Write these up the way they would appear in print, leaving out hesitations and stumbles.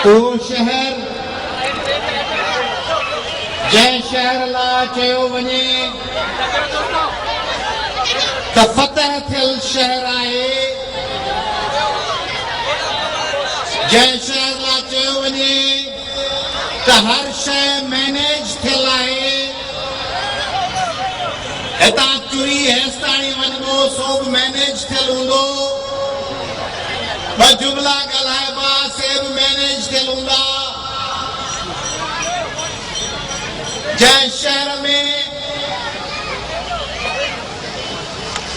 वो शहर जंहिं शहर लाइ चयो वञे त फतह थियल शहर आहे, जंहिं शहर लाइ चयो वञे त हर शइ मैनेज थियल आहे, हितां चुरी हेसिताणी वञिबो सो बि मैनेज थियल हूंदो, ॿ जुमला ॻाल्हाइबा से बि मैनेज थियल हूंदा। जंहिं शहर में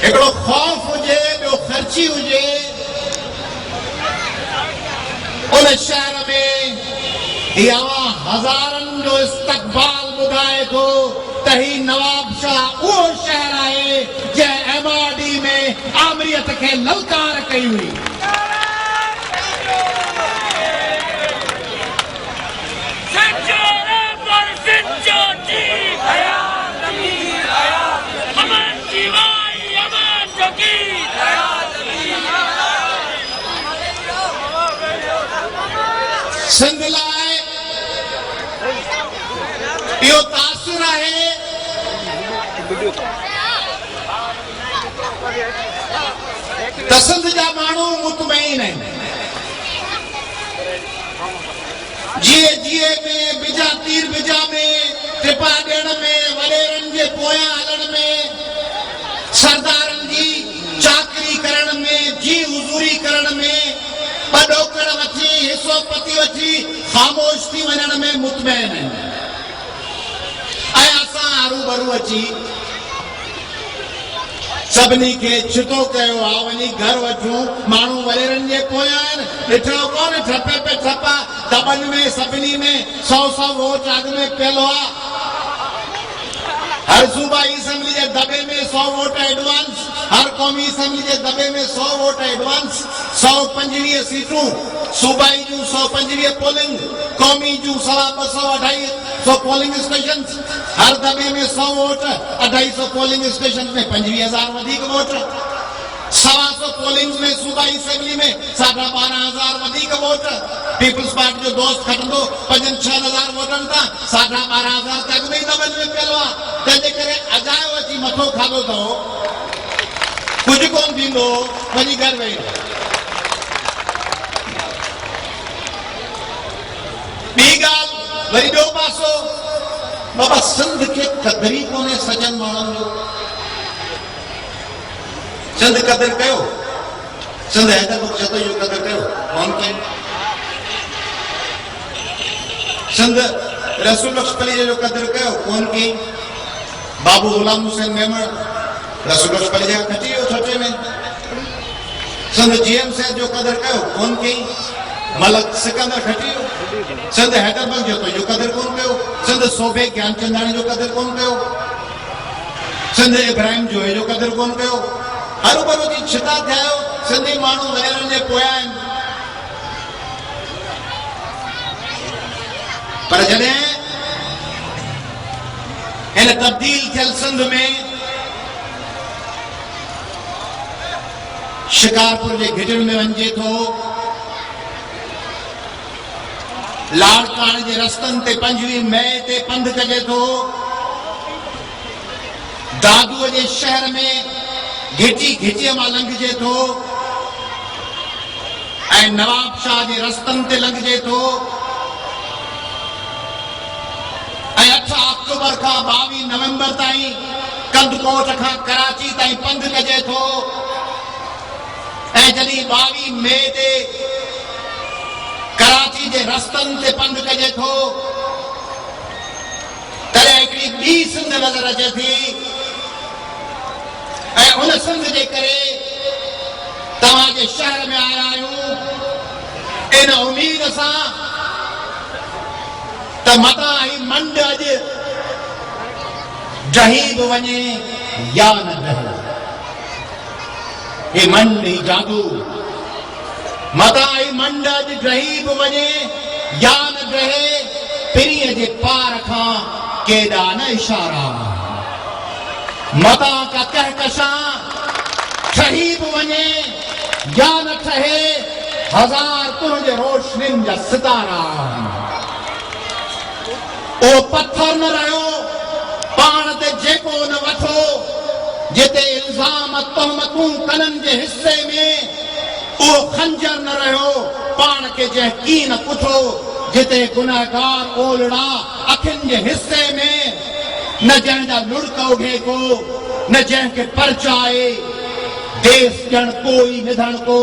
हिकिड़ो ख़ौफ़ हुजे, ॿियो ख़र्ची हुजे, उन शहर में इहा हज़ारनि जो इस्तक़बाल ॿुधाए थो त ही नवाब शाह उहो शहर आहे जंहिं MRD में आमरीअत खे ललकार कई हुई। सिंध लाइ इहो तासुर आहे त सिंध जा माण्हू मुतमईन आहिनि। जीए में बिजा तीर बिजा में टिपा ॾियण में वॾेरनि जे पोयां हलण में सरदारनि जी चाकरी करण में जी हुज़ूरी करण में ॿ ॾोकड़ वठी हिसो पती वठी ख़ामोश थी वञण में मुतमइन आहिनि। ऐं असां हरू भरू अची सभिनी खे छितो कयो आहे वञी घर वठूं, माण्हू वॾेरनि जे पोयां आहिनि, ॾिठो कोन ठपे पे ठपा दॿनि में सभिनी में 100 वोट अॻ में पियल हुआ। हर सूबाई असेंबली जे दॿे में 100 वोट एडवांस, हर क़ौमी असेंबली जे दॿे में 100 वोट एडवांस, 125 सीटूं सूबाई जूं, 125 पोलिंग क़ौमी जूं, 200 250 पोलिंग स्टेशन, हर दॿे में 100 वोट, 250 पोलिंग स्टेशन में 25,000 वधीक वोट, 100 पोलिंग में सूबाई असेंबली में 12,500 वधीक वोट। पीपल्स पार्टी जो दोस्त खटंदो 5-6,000 वोटनि तां 12,500 तक में दॿनि में पियल आहे। तंहिंजे करे अजायो अची मथो खाधो अथव, कुझु कोन थींदो, वञी घर वेही रहो। ॿी ॻाल्हि वरी ॿियो पासो, बाबा सिंध खे क़दर ई कोन्हे सजन माण्हुनि जो। सिंध क़दर कयो, सिंध हैदर बख्श जो क़दर कयो कोन कई, सिंध रसूल बख्श पलीअ जो क़दर कयो कोन कई, बाबू गुलाम हुसैन मेमण रसूल बख्श पलीअ खां खटी वियो छठे में, सिंध GM साहिब जो क़दर कयो कोन कई, मलक सिकंदर खटी वियो, सिंध हैदर बख्श जो क़दर कोन कयो, सिंध सोभे ज्ञानचंदाणी जो क़दर कोन कयो, सिंध इब्राहिम जोए जो क़दर कोन कयो। हरू भरू जी छिता थिया आहियो, सिंधी माण्हू वॾेरनि जे पोयां आहिनि। पर जॾहिं हिन तब्दील थियल सिंध में शिकारपुर जे घिटियुनि में वञिजे थो, लाड़काणे जे रस्तनि ते 25 मई ते पंधु कजे थो, दादूअ जे शहर में घिटीअ मां लंघिजे थो ऐं नवाब शाह जे रस्तनि ते लंघिजे थो ऐं 8 अक्टूबर खां 22 नवंबर ताईं कंदकोट खां कराची ताईं पंधु कजे थो ऐं जॾहिं 22 मई ते कराची जे रस्तनि ते पंधु कजे थो तॾहिं हिकिड़ी ॿी सिंध नज़र अचे थी। ऐं उन सिंध जे करे तव्हांजे शहर में आया आहियूं इन उम्मीद सां त मतां ही मंड अॼु ढही बि वञे या न ढहे, हे मंड ही जादू, मतां ही मंड अॼु ढही बि वञे या न ढहे, पिरीअ जे पार खां केॾा न इशारा, मता का कहकशां ठही बि वञे या न ठहे, हजार तुझे रोशनिन जा सितारा ओ पत्थर न रहो पान ते जेको न वठो जिते इल्जाम तहमतूं कनन जे हिस्से में ओ खंजर न रहो पान के जे कीन कुठो जिते गुनाहगार ओलड़ा अखिन जे हिस्से में न जंहिंजा लुड़क उघे को न जंहिंखे परचाए देश ॼण कोई निधन को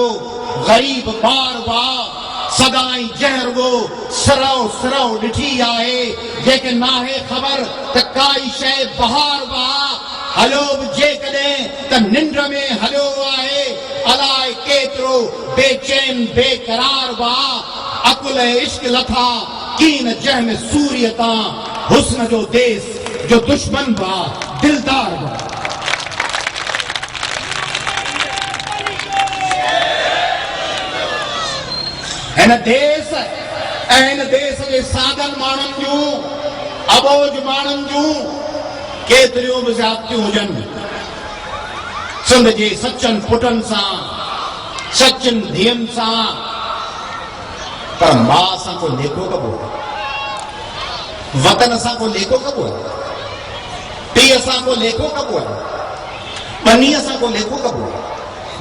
गरीब बार वाह सदाई जहर वो सरव सरव ॾिठी आहे जेके नाहे ख़बर त काई शइ बहार वाह हलो बि जेकॾहिं त निंड में हलियो आहे अलाए केतिरो बेचैन बेकरार वाह अकुल इश्क लथा कीन जंहिंमें सूर्यता हुस्न जो देश जो दुश्मन वाह दिलदार वाह इन देश के साधन माण्हुनि जूं अबोज माण्हुनि जूं केतिरियूं बि ज़्यादतियूं हुजनि सिंध जे सचनि पुटनि सां सचनि धीअनि सां पर माउ सां को लेखो कबो वतन सां को लेखो कबो पीउ सां को लेखो कबो बनीअ सां को लेखो कबो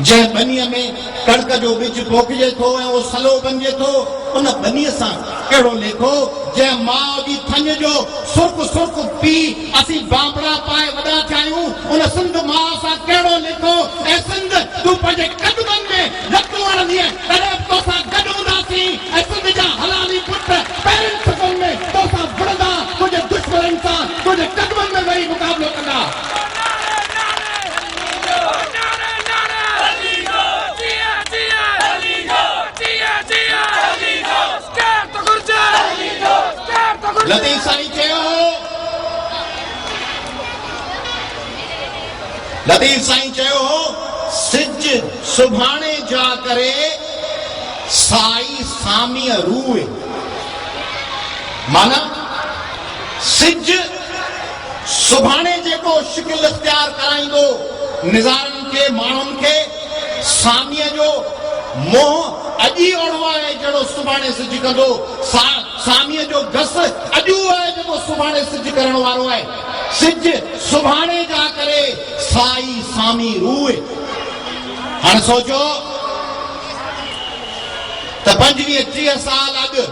जंहिं बनीअ में कणक जो बिज पोखिजे थो ऐं उहो सलो बणिजे थो उन बनीअ सां कहिड़ो लेखो जंहिं माउ जी थञ जो सुर्ख सुर्ख पी असीं बांबड़ा पाए वॾा थिया आहियूं उन सिंध माउ सां कहिड़ो लेखो ऐं सिंध तूं पंहिंजे कदमनि में लतूं हणंदीअ तॾहिं बि तोसां गॾु हूंदासीं ऐं सिंध जा हलाली पुट पहिरियुनि सफ़नि में तोसां विढ़ंदा तुंहिंजे दुश्मननि सां तुंहिंजे कदमनि में वेही मुक़ाबिलो कंदा लतीफ़ साईं चयो सिज सुभाणे जा करे साई सामीअ रूए माना सिज सुभाणे जेको शिकिल इख्तियार कराईंदो निज़ारनि खे माण्हुनि खे सामीअ जो मोह अॼु ओढ़ो आहे जहिड़ो सुभाणे सिज कंदो सामीअ जो घस अॼु आहे जेको सुभाणे सिज करण वारो आहे सिज सुभाणे जा करे साई सामी रूए हाणे सोचो त 25-30 साल अॻु